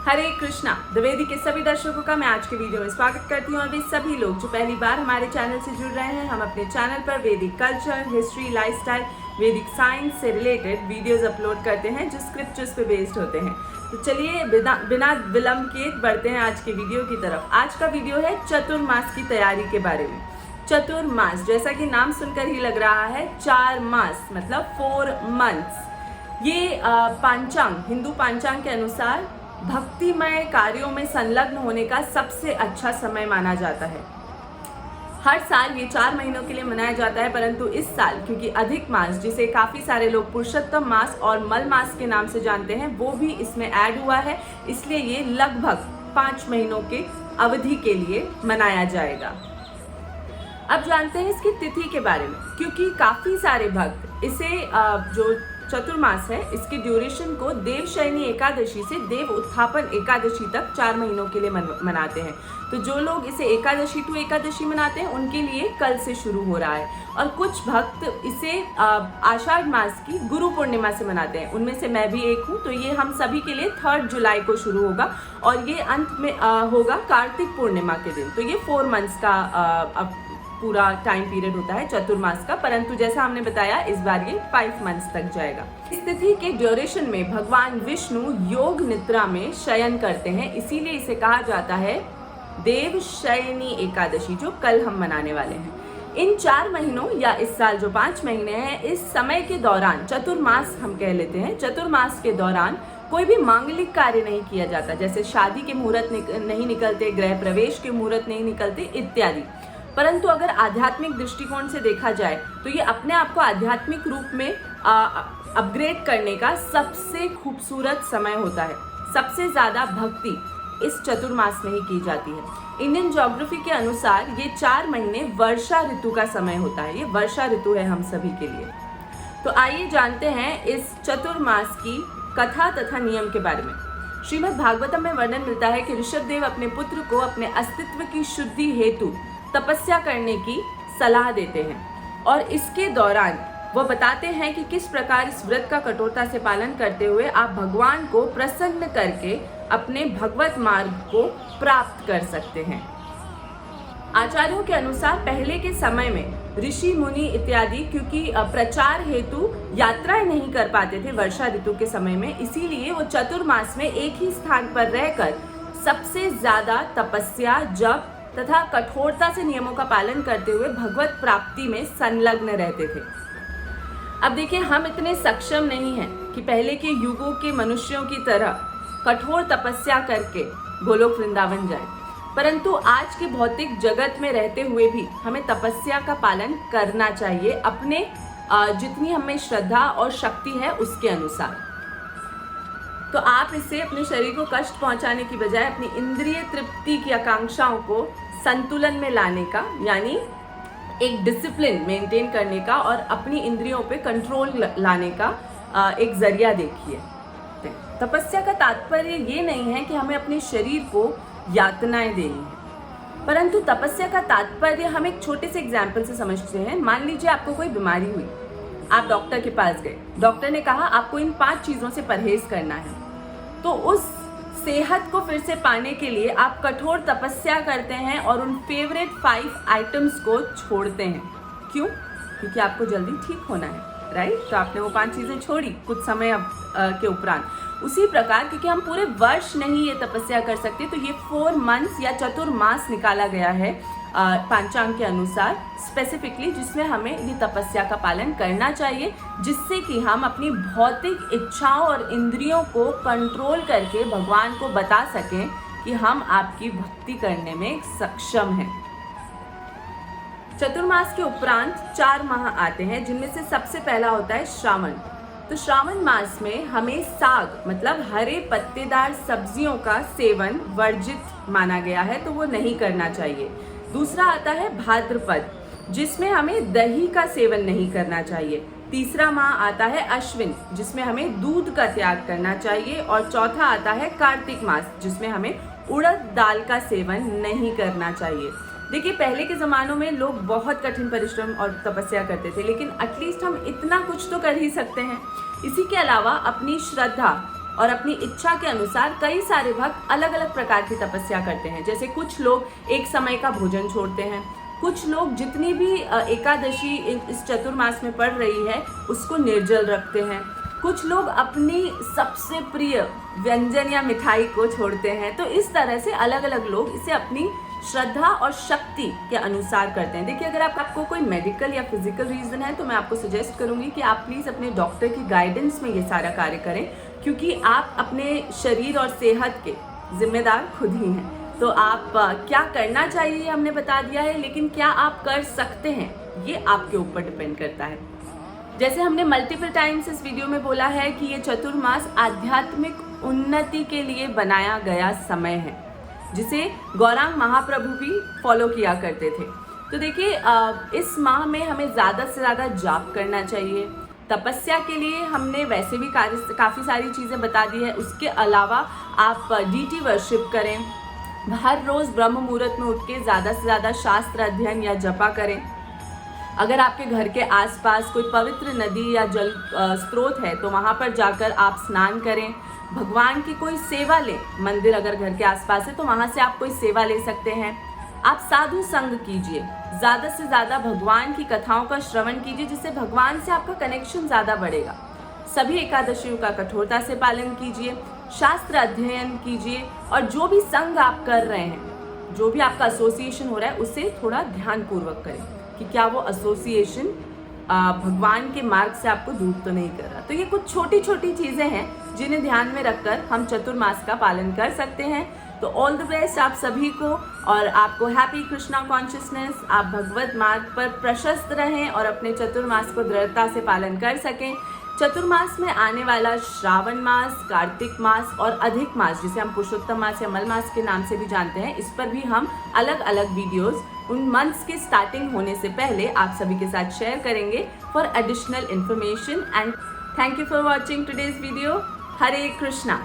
हरे कृष्णा। द्विवेदी के सभी दर्शकों का मैं आज के वीडियो में स्वागत करती हूँ और वे सभी लोग जो पहली बार हमारे चैनल से जुड़ रहे हैं, हम अपने चैनल पर वैदिक कल्चर, हिस्ट्री, लाइफस्टाइल, वैदिक साइंस से रिलेटेड वीडियोस अपलोड करते हैं जो स्क्रिप्चर्स पे बेस्ड होते हैं। तो चलिए बिना विलंब किए बढ़ते हैं आज के वीडियो की तरफ। आज का वीडियो है चतुर्मास की तैयारी के बारे में। चतुर्मास जैसा कि नाम सुनकर ही लग रहा है, 4 मास मतलब 4 मंथ्स। ये पांचांग, हिंदू पांचांग के अनुसार भक्तिमय कार्यों में संलग्न होने का सबसे अच्छा समय माना जाता है। हर साल ये 4 महीनों के लिए मनाया जाता है, परंतु इस साल क्योंकि अधिक मास, जिसे काफी सारे लोग पुरुषोत्तम मास और मल मास के नाम से जानते हैं, वो भी इसमें ऐड हुआ है, इसलिए ये लगभग 5 महीनों के अवधि के लिए मनाया जाएगा। अब जानते हैं इसकी तिथि के बारे में, क्योंकि काफी सारे भक्त इसे जो चतुर्मास है इसकी ड्यूरेशन को देवशयनी एकादशी से देव उत्थापन एकादशी तक 4 महीनों के लिए मनाते हैं। तो जो लोग इसे एकादशी टू एकादशी मनाते हैं उनके लिए कल से शुरू हो रहा है, और कुछ भक्त इसे आषाढ़ मास की गुरु पूर्णिमा से मनाते हैं। उनमें से मैं भी एक हूँ। तो ये हम सभी के लिए 3 जुलाई को शुरू होगा और ये अंत में होगा कार्तिक पूर्णिमा के दिन। तो ये 4 मंथ्स का पूरा टाइम पीरियड होता है चतुर्मास का, परंतु जैसा हमने बताया इस बार ये 5 मंथ्स तक जाएगा। इस तिथि के ड्यूरेशन में भगवान विष्णु योग निद्रा में शयन करते हैं, इसीलिए इसे कहा जाता है देव शयनी एकादशी, जो कल हम मनाने वाले हैं। इन 4 महीनों या इस साल जो 5 महीने हैं, इस समय के दौरान चतुर्मास हम कह लेते हैं। चतुर्मास के दौरान कोई भी मांगलिक कार्य नहीं किया जाता, जैसे शादी के मुहूर्त नहीं निकलते, गृह प्रवेश के मुहूर्त नहीं निकलते इत्यादि। परंतु अगर आध्यात्मिक दृष्टिकोण से देखा जाए तो ये अपने आप को आध्यात्मिक रूप में अपग्रेड करने का सबसे खूबसूरत समय होता है। सबसे ज्यादा भक्ति इस चतुर्मास में ही की जाती है। इंडियन ज्योग्राफी के अनुसार ये 4 महीने वर्षा ऋतु का समय होता है। ये वर्षा ऋतु है हम सभी के लिए। तो आइए जानते हैं इस चतुर्मास की कथा तथा नियम के बारे में। श्रीमद् भागवतम में वर्णन मिलता है कि ऋषभदेव अपने पुत्र को अपने अस्तित्व की शुद्धि हेतु तपस्या करने की सलाह देते हैं, और इसके दौरान वो बताते हैं कि किस प्रकार इस व्रत का कठोरता से पालन करते हुए आप भगवान को प्रसन्न करके अपने भगवत मार्ग को प्राप्त कर सकते हैं। आचार्यों के अनुसार पहले के समय में ऋषि मुनि इत्यादि क्योंकि प्रचार हेतु यात्राएं नहीं कर पाते थे वर्षा ऋतु के समय में, इसीलिए वो चतुर्मास में एक ही स्थान पर रहकर सबसे ज्यादा तपस्या, जप तथा कठोरता से नियमों का पालन करते हुए भगवत प्राप्ति में संलग्न रहते थे। अब देखिए, हम इतने सक्षम नहीं हैं कि पहले के युगों के मनुष्यों की तरह कठोर तपस्या करके गोलोक वृंदावन जाए, परंतु आज के भौतिक जगत में रहते हुए भी हमें तपस्या का पालन करना चाहिए, अपने जितनी हमें श्रद्धा और शक्ति है उसके अनुसार। तो आप इससे अपने शरीर को कष्ट पहुंचाने की बजाय अपनी इंद्रिय तृप्ति की आकांक्षाओं को संतुलन में लाने का, यानी एक डिसिप्लिन मेंटेन करने का और अपनी इंद्रियों पे कंट्रोल लाने का एक जरिया देखिए। तपस्या का तात्पर्य ये नहीं है कि हमें अपने शरीर को यातनाएं देनी है, परंतु तपस्या का तात्पर्य हम एक छोटे से एग्जाम्पल से समझते हैं। मान लीजिए आपको कोई बीमारी हुई, आप डॉक्टर के पास गए, डॉक्टर ने कहा आपको इन 5 चीजों से परहेज करना है, तो उस सेहत को फिर से पाने के लिए आप कठोर तपस्या करते हैं और उन फेवरेट 5 आइटम्स को छोड़ते हैं। क्यों? क्योंकि आपको जल्दी ठीक होना है, राइट? तो आपने वो 5 चीजें छोड़ी कुछ समय के उपरांत। उसी प्रकार क्योंकि हम पूरे वर्ष नहीं ये तपस्या कर सकते, तो ये 4 मंथ्स या चतुर्मास निकाला गया है पांचांग के अनुसार स्पेसिफिकली, जिसमें हमें ये तपस्या का पालन करना चाहिए, जिससे कि हम अपनी भौतिक इच्छाओं और इंद्रियों को कंट्रोल करके भगवान को बता सकें कि हम आपकी भक्ति करने में सक्षम हैं। चतुर्मास के उपरांत 4 माह आते हैं, जिनमें से सबसे पहला होता है श्रावण। तो श्रावण मास में हमें साग मतलब हरे पत्तेदार सब्जियों का सेवन वर्जित माना गया है, तो वो नहीं करना चाहिए। दूसरा आता है भाद्रपद, जिसमें हमें दही का सेवन नहीं करना चाहिए। तीसरा माह आता है अश्विन, जिसमें हमें दूध का त्याग करना चाहिए, और चौथा आता है कार्तिक मास, जिसमें हमें उड़द दाल का सेवन नहीं करना चाहिए। देखिए, पहले के ज़मानों में लोग बहुत कठिन परिश्रम और तपस्या करते थे, लेकिन एटलीस्ट हम इतना कुछ तो कर ही सकते हैं। इसी के अलावा अपनी श्रद्धा और अपनी इच्छा के अनुसार कई सारे भक्त अलग अलग प्रकार की तपस्या करते हैं। जैसे कुछ लोग एक समय का भोजन छोड़ते हैं, कुछ लोग जितनी भी एकादशी इस चतुर्मास में पड़ रही है उसको निर्जल रखते हैं, कुछ लोग अपनी सबसे प्रिय व्यंजन या मिठाई को छोड़ते हैं। तो इस तरह से अलग अलग लोग इसे अपनी श्रद्धा और शक्ति के अनुसार करते हैं। देखिए, अगर आपको कोई मेडिकल या फिजिकल रीजन है तो मैं आपको सजेस्ट करूंगी कि आप प्लीज़ अपने डॉक्टर की गाइडेंस में ये सारा कार्य करें, क्योंकि आप अपने शरीर और सेहत के जिम्मेदार खुद ही हैं। तो आप क्या करना चाहिए हमने बता दिया है, लेकिन क्या आप कर सकते हैं ये आपके ऊपर डिपेंड करता है। जैसे हमने मल्टीपल टाइम्स इस वीडियो में बोला है कि ये चतुर्मास आध्यात्मिक उन्नति के लिए बनाया गया समय है, जिसे गौरांग महाप्रभु भी फॉलो किया करते थे। तो देखिए, इस माह में हमें ज़्यादा से ज़्यादा जाप करना चाहिए। तपस्या के लिए हमने वैसे भी काफ़ी सारी चीज़ें बता दी है। उसके अलावा आप डीटी वर्शिप करें, हर रोज़ ब्रह्म मुहूर्त में उठ के ज़्यादा से ज़्यादा शास्त्र अध्ययन या जपा करें। अगर आपके घर के आसपास कोई पवित्र नदी या जल स्रोत है तो वहाँ पर जाकर आप स्नान करें। भगवान की कोई सेवा लें, मंदिर अगर घर के आसपास है तो वहाँ से आप कोई सेवा ले सकते हैं। आप साधु संग कीजिए, ज़्यादा से ज़्यादा भगवान की कथाओं का श्रवण कीजिए, जिससे भगवान से आपका कनेक्शन ज़्यादा बढ़ेगा। सभी एकादशियों का कठोरता से पालन कीजिए, शास्त्र अध्ययन कीजिए, और जो भी संग आप कर रहे हैं, जो भी आपका एसोसिएशन हो रहा है, उसे थोड़ा ध्यानपूर्वक करें कि क्या वो एसोसिएशन भगवान के मार्ग से आपको दूर तो नहीं कर रहा। तो ये कुछ छोटी छोटी चीज़ें हैं जिन्हें ध्यान में रखकर हम चतुर्मास का पालन कर सकते हैं। तो ऑल द बेस्ट आप सभी को, और आपको हैप्पी कृष्णा कॉन्शियसनेस। आप भगवत मार्ग पर प्रशस्त रहें और अपने चतुर्मास को दृढ़ता से पालन कर सकें। चतुर्मास में आने वाला श्रावण मास, कार्तिक मास और अधिक मास, जिसे हम पुरुषोत्तम मास या मल मास के नाम से भी जानते हैं, इस पर भी हम अलग अलग वीडियोस उन मंथ्स के स्टार्टिंग होने से पहले आप सभी के साथ शेयर करेंगे for additional information. And thank you for watching today's video. Hare Krishna.